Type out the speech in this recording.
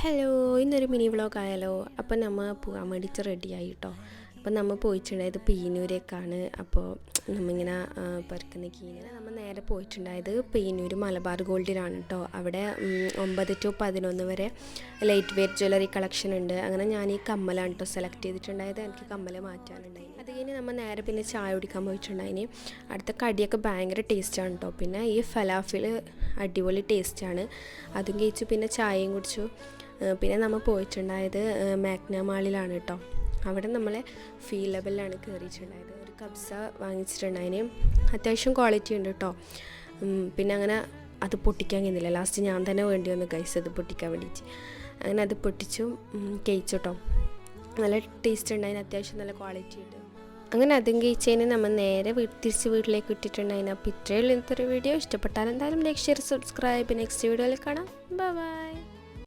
Hello, ഇന്നൊരു mini vlog ആയാലോ. അപ്പം നമ്മൾ പോകാൻ വേണ്ടിയിട്ട് റെഡിയായി കേട്ടോ. അപ്പം നമ്മൾ പോയിട്ടുണ്ടായത് പീനൂരേക്കാണ്. അപ്പോൾ നമ്മിങ്ങനെ പരക്കുന്ന കീനിന് നമ്മൾ നേരെ പോയിട്ടുണ്ടായത് പീനൂർ മലബാർ ഗോൾഡിലാണ് കേട്ടോ. അവിടെ 9 to 11 വരെ ലൈറ്റ് വെയ്റ്റ് ജ്വല്ലറി കളക്ഷൻ ഉണ്ട്. അങ്ങനെ ഞാൻ ഈ കമ്മലാണ് കേട്ടോ സെലക്ട് ചെയ്തിട്ടുണ്ടായത്. എനിക്ക് കമ്മൽ മാറ്റാനുണ്ടായി. അത് കഴിഞ്ഞ് നമ്മൾ നേരെ പിന്നെ ചായ കുടിക്കാൻ പോയിട്ടുണ്ടായിന്. അടുത്ത കടിയൊക്കെ ഭയങ്കര ടേസ്റ്റാണ് കേട്ടോ. പിന്നെ ഈ ഫലാഫിൽ അടിപൊളി ടേസ്റ്റാണ്. അതും കഴിച്ചു, പിന്നെ ചായയും കുടിച്ചു. പിന്നെ നമ്മൾ പോയിട്ടുണ്ടായത് മാഗ്ന മാളിലാണ് കേട്ടോ. അവിടെ നമ്മളെ ഫീലബിളിലാണ് കയറിയിട്ടുണ്ടായത്. ഒരു കബ്സ വാങ്ങിച്ചിട്ടുണ്ടായിന്. അത്യാവശ്യം ക്വാളിറ്റി ഉണ്ട് കേട്ടോ. പിന്നെ അങ്ങനെ അത് പൊട്ടിക്കാൻ കഴിയുന്നില്ല. ലാസ്റ്റ് ഞാൻ തന്നെ വേണ്ടി വന്നു ഗൈസ് അത് പൊട്ടിക്കാൻ വേണ്ടിയിട്ട്. അങ്ങനെ അത് പൊട്ടിച്ചു കഴിച്ചു കേട്ടോ. നല്ല ടേസ്റ്റ് ഉണ്ടായിന്, അത്യാവശ്യം നല്ല ക്വാളിറ്റി ഉണ്ട്. അങ്ങനെ അതും കഴിച്ചതിന് നമ്മൾ നേരെ തിരിച്ച് വീട്ടിലേക്ക് ഇട്ടിട്ടുണ്ടായിന്. അപ്പോൾ ഇത്രയുള്ള ഇന്നത്തെ ഒരു വീഡിയോ ഇഷ്ടപ്പെട്ടാൽ എന്തായാലും ലൈക്ക് ഷെയർ സബ്സ്ക്രൈബ്. നെക്സ്റ്റ് വീഡിയോയിൽ കാണാം. ബൈ.